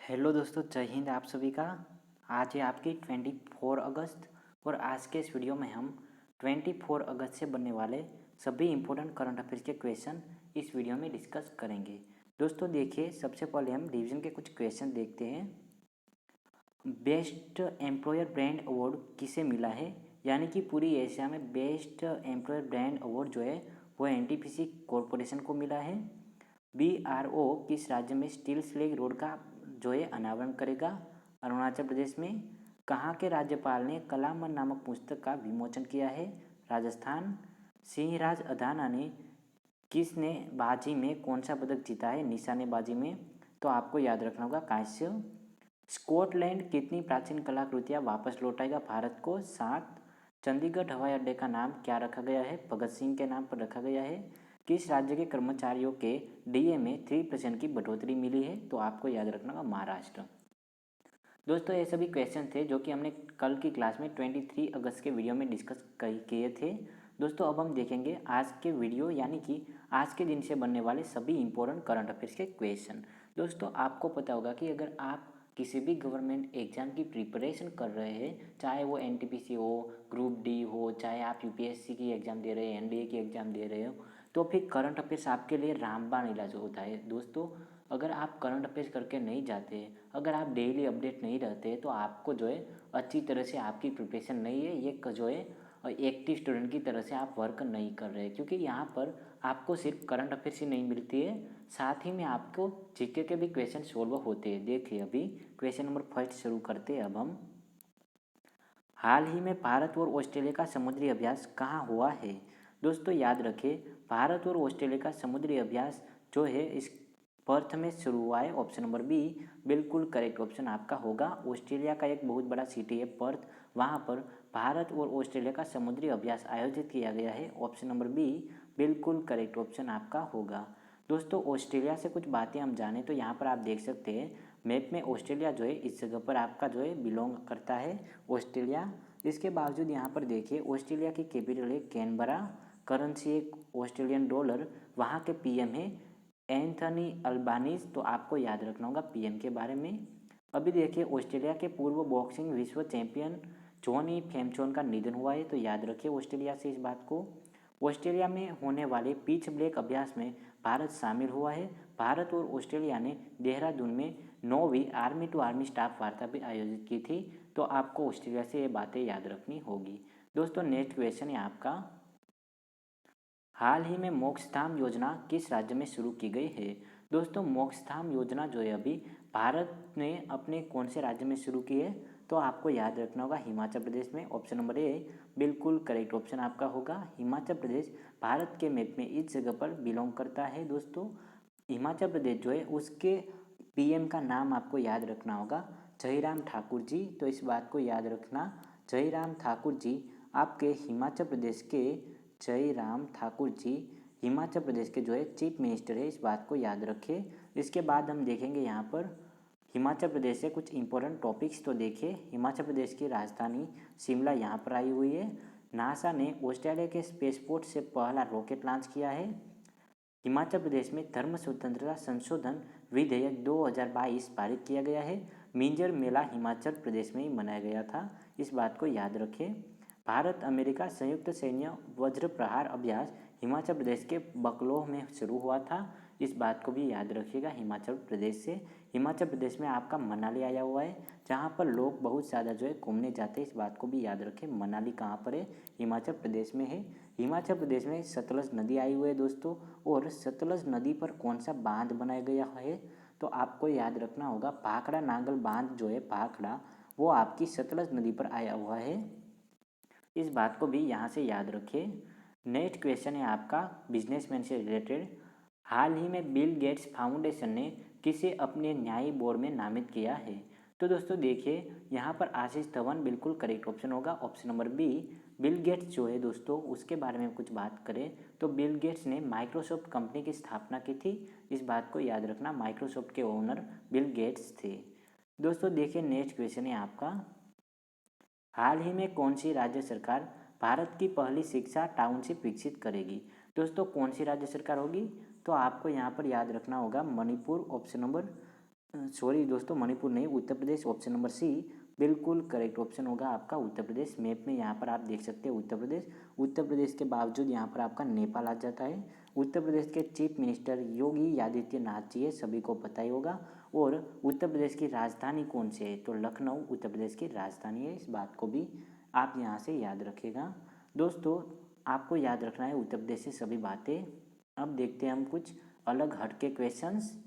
Hello दोस्तों, जय हिंद आप सभी का। आज है आपकी 24 अगस्त और आज के इस वीडियो में हम 24 अगस्त से बनने वाले सभी इम्पोर्टेंट करंट अफेयर्स के क्वेश्चन इस वीडियो में डिस्कस करेंगे। दोस्तों देखिए, सबसे पहले हम डिवीज़न के कुछ क्वेश्चन देखते हैं। बेस्ट एम्प्लॉयर ब्रांड अवार्ड किसे मिला है? यानी कि पूरी एशिया में बेस्ट एम्प्लॉयर ब्रांड अवार्ड जो है वो एनटीपीसी कॉरपोरेशन को मिला है। बीआरओ किस राज्य में स्टील स्लेग रोड का जो है अनावरण करेगा? अरुणाचल प्रदेश में। कहाँ के राज्यपाल ने कलामन नामक पुस्तक का विमोचन किया है? राजस्थान। सिंहराज अधाना ने किसने बाजी में कौन सा पदक जीता है निशानेबाजी में? तो आपको याद रखना होगा कांस्य। स्कॉटलैंड कितनी प्राचीन कलाकृतियाँ वापस लौटाएगा भारत को? 7। चंडीगढ़ हवाई अड्डे का नाम क्या रखा गया है? भगत सिंह के नाम पर रखा गया है। किस राज्य के कर्मचारियों के डीए में 3% की बढ़ोतरी मिली है? तो आपको याद रखना होगा महाराष्ट्र। दोस्तों ये सभी क्वेश्चन थे जो कि हमने कल की क्लास में 23 अगस्त के वीडियो में डिस्कस किए थे। दोस्तों अब हम देखेंगे आज के वीडियो यानी कि आज के दिन से बनने वाले सभी इंपॉर्टेंट करंट अफेयर्स के क्वेश्चन। दोस्तों आपको पता होगा कि अगर आप किसी भी गवर्नमेंट एग्जाम की प्रिपरेशन कर रहे हैं, चाहे वो एनटीपीसी हो, ग्रुप डी हो, चाहे आप यूपीएससी की एग्ज़ाम दे रहे हैं, एनडीए की एग्ज़ाम दे रहे हो, तो फिर करंट अफेयर्स आपके लिए रामबाण इलाज होता है। दोस्तों अगर आप करंट अफेयर्स करके नहीं जाते, अगर आप डेली अपडेट नहीं रहते, तो आपको जो है अच्छी तरह से आपकी प्रिपरेशन नहीं है, ये जो है एक्टिव स्टूडेंट की तरह से आप वर्क नहीं कर रहे। क्योंकि यहाँ पर आपको सिर्फ करंट अफेयर्स ही नहीं मिलती है, साथ ही में आपको जीके के भी क्वेश्चन सोल्व होते हैं। देखिए अभी क्वेश्चन नंबर फर्स्ट शुरू करते हैं। अब हम हाल ही में भारत और ऑस्ट्रेलिया का समुद्री अभ्यास कहाँ हुआ है? दोस्तों याद रखें, भारत और ऑस्ट्रेलिया का समुद्री अभ्यास जो है इस पर्थ में शुरू हुआ है। ऑप्शन नंबर बी बिल्कुल करेक्ट ऑप्शन आपका होगा। ऑस्ट्रेलिया का एक बहुत बड़ा सिटी है पर्थ, वहाँ पर भारत और ऑस्ट्रेलिया का समुद्री अभ्यास आयोजित किया गया है। ऑप्शन नंबर बी बिल्कुल करेक्ट ऑप्शन आपका होगा। दोस्तों ऑस्ट्रेलिया से कुछ बातें हम जानें तो यहाँ पर आप देख सकते हैं मैप में ऑस्ट्रेलिया जो है इस जगह पर आपका जो है बिलोंग करता है ऑस्ट्रेलिया। इसके बावजूद यहाँ पर देखिए ऑस्ट्रेलिया की कैपिटल है कैनबरा, करेंसी है ऑस्ट्रेलियन डॉलर, वहाँ के पीएम है एंथनी अल्बानीज। तो आपको याद रखना होगा पीएम के बारे में। अभी देखिए ऑस्ट्रेलिया के पूर्व बॉक्सिंग विश्व चैंपियन जॉनी फेमचोन का निधन हुआ है, तो याद रखिए ऑस्ट्रेलिया से इस बात को। ऑस्ट्रेलिया में होने वाले पिच ब्लैक अभ्यास में भारत शामिल हुआ है। भारत और ऑस्ट्रेलिया ने देहरादून में 9वीं आर्मी टू आर्मी स्टाफ वार्ता भी आयोजित की थी। तो आपको ऑस्ट्रेलिया से ये बातें याद रखनी होगी। दोस्तों नेक्स्ट क्वेश्चन है आपका, हाल ही में मोक्षधाम योजना किस राज्य में शुरू की गई है? दोस्तों मोक्षधाम योजना जो है अभी भारत ने अपने कौन से राज्य में शुरू की है? तो आपको याद रखना होगा हिमाचल प्रदेश में। ऑप्शन नंबर ए बिल्कुल करेक्ट ऑप्शन आपका होगा। हिमाचल प्रदेश भारत के मैप में इस जगह पर बिलोंग करता है। दोस्तों हिमाचल प्रदेश जो है उसके पीएम का नाम आपको याद रखना होगा जयराम ठाकुर जी। तो इस बात को याद रखना, जयराम ठाकुर जी आपके हिमाचल प्रदेश के जयराम ठाकुर जी हिमाचल प्रदेश के जो है चीफ मिनिस्टर है, इस बात को याद रखें। इसके बाद हम देखेंगे यहाँ पर हिमाचल प्रदेश से कुछ इंपॉर्टेंट टॉपिक्स। तो देखिए हिमाचल प्रदेश की राजधानी शिमला यहाँ पर आई हुई है। नासा ने ऑस्ट्रेलिया के स्पेसपोर्ट से पहला रॉकेट लॉन्च किया है। हिमाचल प्रदेश में धर्म स्वतंत्रता संशोधन विधेयक 2022 पारित किया गया है। मिंजर मेला हिमाचल प्रदेश में ही मनाया गया था, इस बात को याद रखें। भारत अमेरिका संयुक्त सैन्य वज्र प्रहार अभ्यास हिमाचल प्रदेश के बकलोह में शुरू हुआ था, इस बात को भी याद रखिएगा हिमाचल प्रदेश से। हिमाचल प्रदेश में आपका मनाली आया हुआ है, जहाँ पर लोग बहुत ज़्यादा जो है घूमने जाते हैं, इस बात को भी याद रखें। मनाली कहाँ पर है? हिमाचल प्रदेश में है। हिमाचल प्रदेश में सतलज नदी आई हुई है दोस्तों, और सतलज नदी पर कौन सा बांध बनाया गया है? तो आपको याद रखना होगा भाखड़ा नांगल बांध जो है भाखड़ा, वो आपकी सतलज नदी पर आया हुआ है, इस बात को भी यहाँ से याद रखें। नेक्स्ट क्वेश्चन है आपका बिजनेसमैन से रिलेटेड, हाल ही में बिल गेट्स फाउंडेशन ने किसे अपने न्यायी बोर्ड में नामित किया है? तो दोस्तों देखिए यहाँ पर आशीष धवन बिल्कुल करेक्ट ऑप्शन होगा। Option number B Bill Gates जो है दोस्तों उसके बारे में कुछ बात करें तो बिल गेट्स ने माइक्रोसॉफ्ट कंपनी की स्थापना की थी, इस बात को याद रखना। माइक्रोसॉफ्ट के ओनर बिल गेट्स थे। दोस्तों देखिए नेक्स्ट क्वेश्चन है आपका, हाल ही में कौन सी राज्य सरकार भारत की पहली शिक्षा टाउनशिप विकसित करेगी? दोस्तों कौन सी राज्य सरकार होगी? तो आपको यहाँ पर याद रखना होगा मणिपुर। ऑप्शन नंबर सॉरी दोस्तों, मणिपुर नहीं, Uttar Pradesh, option number C बिल्कुल करेक्ट ऑप्शन होगा आपका उत्तर प्रदेश। मैप में यहाँ पर आप देख सकते हैं उत्तर प्रदेश। उत्तर प्रदेश के बावजूद यहाँ पर आपका नेपाल आ जाता है। उत्तर प्रदेश के चीफ मिनिस्टर योगी आदित्यनाथ जी है, सभी को पता ही होगा। और उत्तर प्रदेश की राजधानी कौन सी है, तो लखनऊ उत्तर प्रदेश की राजधानी है। इस बात को भी आप यहाँ से याद रखिएगा दोस्तों। आपको याद रखना है उत्तर प्रदेश से सभी बातें। अब देखते हैं हम कुछ अलग हटके क्वेश्चंस।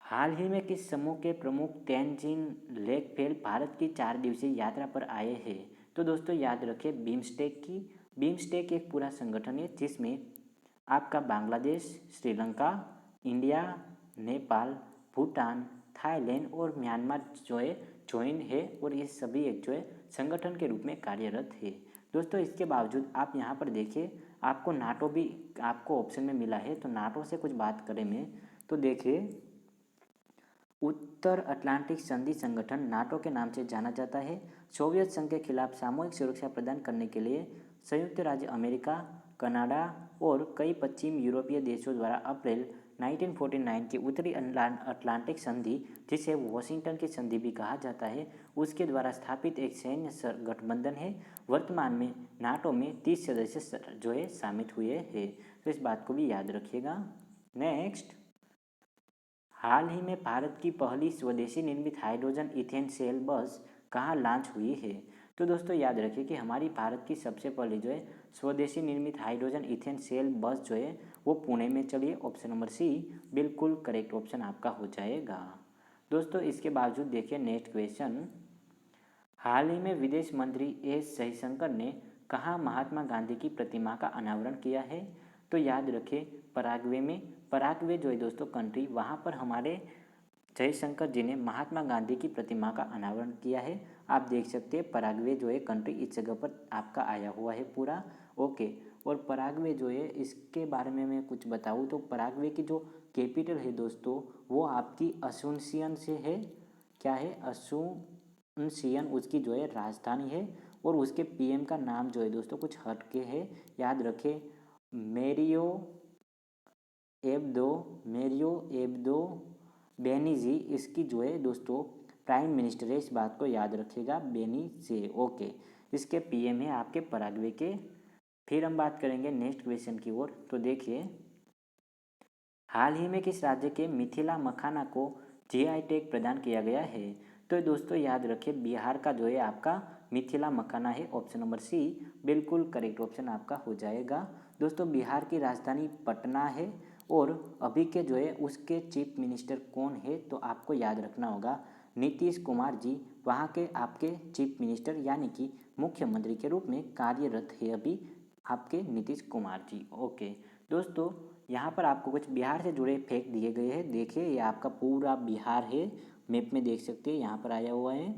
हाल ही में किस समूह के प्रमुख तेनजिन लेकफेल भारत की 4 दिवसीय यात्रा पर आए हैं, तो दोस्तों याद रखें बिम्स्टेक की। बिम्स्टेक एक पूरा संगठन है जिसमें आपका बांग्लादेश, श्रीलंका, इंडिया, नेपाल, भूटान, थाईलैंड और म्यांमार जो है ज्वाइन है, और ये सभी एक जो है संगठन के रूप में कार्यरत है। दोस्तों इसके बावजूद आप यहाँ पर देखिए, आपको नाटो भी आपको ऑप्शन में मिला है, तो नाटो से कुछ बात करें मैं, तो देखिए उत्तर अटलांटिक संधि संगठन नाटो के नाम से जाना जाता है। सोवियत संघ के खिलाफ सामूहिक सुरक्षा प्रदान करने के लिए संयुक्त राज्य अमेरिका, कनाडा और कई पश्चिम यूरोपीय देशों द्वारा अप्रैल 1949 की उत्तरी अटलांटिक संधि, जिसे वॉशिंगटन की संधि भी कहा जाता है, उसके द्वारा स्थापित एक सैन्य गठबंधन है। वर्तमान में नाटो में 30 सदस्य जो है शामिल हुए हैं, तो इस बात को भी याद रखिएगा। नेक्स्ट, हाल ही में भारत की पहली स्वदेशी निर्मित हाइड्रोजन इथेन सेल बस कहाँ लॉन्च हुई है, तो दोस्तों याद रखिए कि हमारी भारत की सबसे पहली जो है स्वदेशी निर्मित हाइड्रोजन इथेन सेल बस जो है वो पुणे में चली है। ऑप्शन नंबर सी बिल्कुल करेक्ट ऑप्शन आपका हो जाएगा। दोस्तों इसके बावजूद देखिए नेक्स्ट क्वेश्चन। हाल ही में विदेश मंत्री एस जयशंकर ने कहाँ महात्मा गांधी की प्रतिमा का अनावरण किया है, तो याद रखें पराग्वे में। पराग्वे जो है दोस्तों कंट्री, वहाँ पर हमारे जयशंकर जी ने महात्मा गांधी की प्रतिमा का अनावरण किया है। आप देख सकते हैं पराग्वे जो है कंट्री इस जगह पर आपका आया हुआ है पूरा। ओके, और पराग्वे जो है इसके बारे में मैं कुछ बताऊँ तो पराग्वे की जो कैपिटल है दोस्तों वो आपकी असूनसियन से है। क्या है, असूनसियन उसकी जो है राजधानी है। और उसके पीएम का नाम जो है दोस्तों कुछ हट के है, याद रखें मेरियो एब्दो बेनीजी इसकी जो है दोस्तों प्राइम मिनिस्टर है। इस बात को याद रखिएगा, बेनीजे। ओके, इसके पीएम है आपके पराग्वे के। फिर हम बात करेंगे नेक्स्ट क्वेश्चन की ओर, तो देखिए हाल ही में किस राज्य के मिथिला मखाना को जीआई टैग प्रदान किया गया है, तो दोस्तों याद रखिए बिहार का जो है आपका मिथिला मखाना है। ऑप्शन नंबर सी बिल्कुल करेक्ट ऑप्शन आपका हो जाएगा। दोस्तों बिहार की राजधानी पटना है, और अभी के जो है उसके चीफ मिनिस्टर कौन है, तो आपको याद रखना होगा नीतीश कुमार जी वहाँ के आपके चीफ मिनिस्टर यानी कि मुख्यमंत्री के रूप में कार्यरत है अभी आपके नीतीश कुमार जी। ओके दोस्तों, यहाँ पर आपको कुछ बिहार से जुड़े फैक्ट दिए गए हैं। देखिए ये आपका पूरा बिहार है, मैप में देख सकते हैं यहाँ पर आया हुआ है।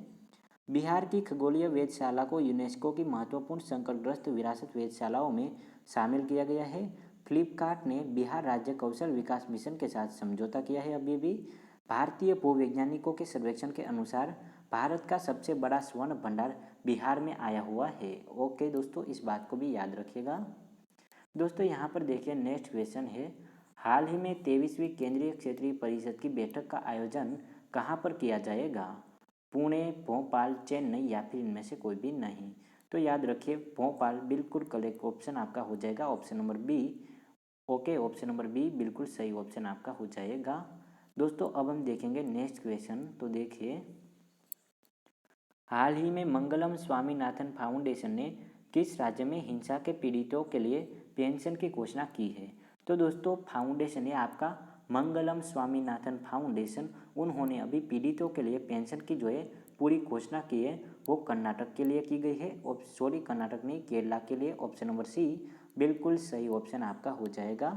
बिहार की खगोलीय वेधशाला को यूनेस्को की महत्वपूर्ण संकटग्रस्त विरासत वेधशालाओं में शामिल किया गया है। फ्लिपकार्ट ने बिहार राज्य कौशल विकास मिशन के साथ समझौता किया है अभी भी। भारतीय भूवैज्ञानिकों के सर्वेक्षण के अनुसार भारत का सबसे बड़ा स्वर्ण भंडार बिहार में आया हुआ है। ओके दोस्तों, इस बात को भी याद रखिएगा। दोस्तों यहाँ पर देखिए नेक्स्ट क्वेश्चन है, हाल ही में 23वीं केंद्रीय क्षेत्रीय परिषद की बैठक का आयोजन कहाँ पर किया जाएगा, पुणे, भोपाल, चेन्नई या फिर इनमें से कोई भी नहीं, तो याद रखिए भोपाल बिल्कुल करेक्ट ऑप्शन आपका हो जाएगा। Option number B. Okay, option number B बिल्कुल सही ऑप्शन आपका हो जाएगा। दोस्तों अब हम देखेंगे नेक्स्ट क्वेश्चन, तो देखिए हाल ही में मंगलम स्वामीनाथन फाउंडेशन ने किस राज्य में हिंसा के पीड़ितों के लिए पेंशन की घोषणा की है, तो दोस्तों फाउंडेशन है आपका मंगलम स्वामीनाथन फाउंडेशन, उन्होंने अभी पीड़ितों के लिए पेंशन की जो है पूरी घोषणा की है, वो कर्नाटक के लिए की गई है। सॉरी कर्नाटक नहीं, केरला के लिए। ऑप्शन नंबर सी बिल्कुल सही ऑप्शन आपका हो जाएगा।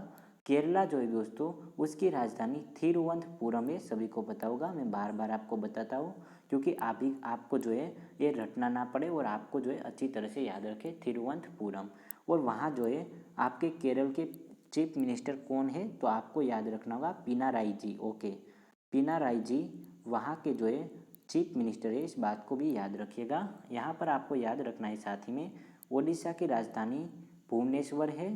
केरला जो है दोस्तों उसकी राजधानी थिरुवनंतपुरम है, सभी को पता होगा, मैं बार बार आपको बताता हूँ क्योंकि अभी आपको जो है ये रटना ना पड़े और आपको जो है अच्छी तरह से याद रखे थिरुवनंतपुरम। और वहाँ जो है आपके केरल के चीफ मिनिस्टर कौन है, तो आपको याद रखना होगा पिनाराई जी। ओके, पिनाराई जी वहाँ के जो है चीफ मिनिस्टर है, इस बात को भी याद रखिएगा। यहाँ पर आपको याद रखना है साथ ही में ओडिशा की राजधानी भुवनेश्वर है,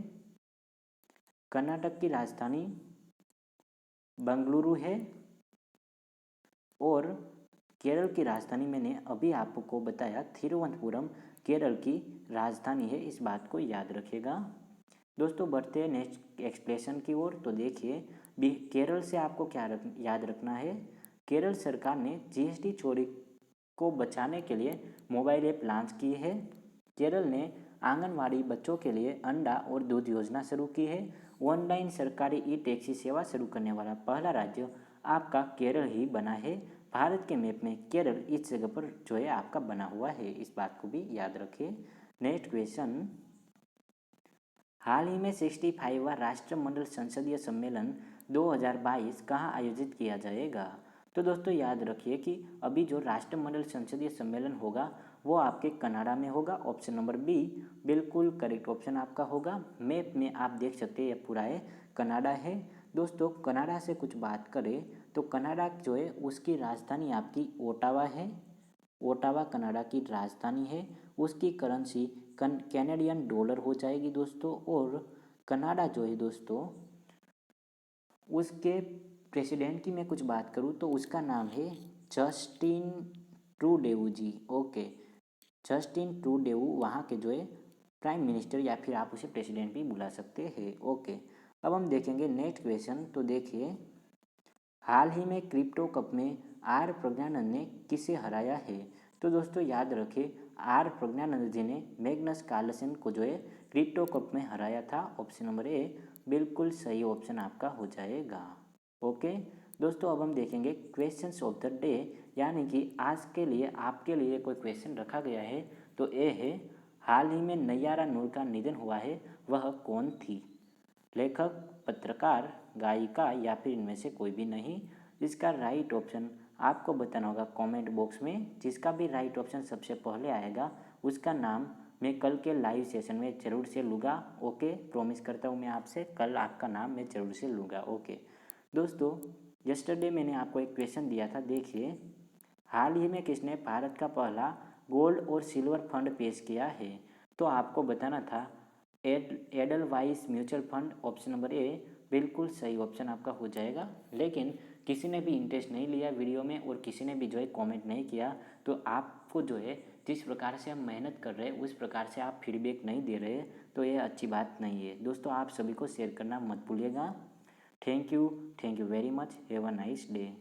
कर्नाटक की राजधानी बेंगलुरु है, और केरल की राजधानी मैंने अभी आपको बताया तिरुवनंतपुरम केरल की राजधानी है, इस बात को याद रखिएगा। दोस्तों बढ़ते हैं नेक्स्ट एक्सप्लेनेशन की ओर। तो देखिए केरल से आपको क्या याद रखना है। केरल सरकार ने जीएसटी चोरी को बचाने के लिए मोबाइल ऐप लॉन्च की है। केरल ने आंगनवाड़ी बच्चों के लिए अंडा और दूध योजना शुरू की है। ऑनलाइन सरकारी ई टैक्सी सेवा शुरू करने वाला पहला राज्य आपका केरल ही बना है। भारत के मैप में केरल इस जगह पर जो है आपका बना हुआ है, इस बात को भी याद रखिए। नेक्स्ट क्वेश्चन, हाल ही में 65वां राष्ट्रमंडल संसदीय सम्मेलन 2022 कहाँ आयोजित किया जाएगा। तो दोस्तों याद रखिए कि अभी जो राष्ट्रमंडल संसदीय सम्मेलन होगा वो आपके कनाडा में होगा। ऑप्शन नंबर बी बिल्कुल करेक्ट ऑप्शन आपका होगा। मैप में आप देख सकते हैं ये पूरा है कनाडा है। दोस्तों कनाडा से कुछ बात करें तो कनाडा जो है उसकी राजधानी आपकी ओटावा है। ओटावा कनाडा की राजधानी है। उसकी करेंसी कैनेडियन डॉलर हो जाएगी दोस्तों। और कनाडा जो है दोस्तों उसके प्रेसिडेंट की मैं कुछ बात करूँ तो उसका नाम है जस्टिन ट्रूडेऊ जी। ओके, जस्टिन ट्रूडेऊ वहाँ के जो है प्राइम मिनिस्टर या फिर आप उसे प्रेसिडेंट भी बुला सकते हैं। ओके, अब हम देखेंगे नेक्स्ट क्वेश्चन। तो देखिए हाल ही में क्रिप्टो कप में आर प्रज्ञानंद ने किसे हराया है। तो दोस्तों याद रखें आर प्रज्ञानंद जी ने मैग्नस कार्लसन को जो है क्रिप्टो कप में हराया था। ऑप्शन नंबर ए बिल्कुल सही ऑप्शन आपका हो जाएगा। ओके दोस्तों, अब हम देखेंगे क्वेश्चंस ऑफ द डे, यानी कि आज के लिए आपके लिए कोई क्वेश्चन रखा गया है। तो ए है, हाल ही में नैयारा नूर का निधन हुआ है, वह कौन थी। लेखक, पत्रकार, गायिका या फिर इनमें से कोई भी नहीं। इसका राइट ऑप्शन आपको बताना होगा कमेंट बॉक्स में। जिसका भी राइट ऑप्शन सबसे पहले आएगा उसका नाम मैं कल के लाइव सेशन में ज़रूर से लूँगा। ओके, प्रॉमिस करता हूँ मैं आपसे कल आपका नाम मैं ज़रूर से लूँगा। ओके दोस्तों, यस्टरडे मैंने आपको एक क्वेश्चन दिया था, देखिए हाल ही में किसने भारत का पहला गोल्ड और सिल्वर फंड पेश किया है। तो आपको बताना था Edelweiss mutual fund. Option number A बिल्कुल सही ऑप्शन आपका हो जाएगा। लेकिन किसी ने भी इंटरेस्ट नहीं लिया वीडियो में और किसी ने भी जो है कमेंट नहीं किया, तो आपको जो है जिस प्रकार से हम मेहनत कर रहे हैं उस प्रकार से आप फीडबैक नहीं दे रहे, तो ये अच्छी बात नहीं है। दोस्तों आप सभी को शेयर करना मत भूलिएगा। Thank you very much, have a nice day.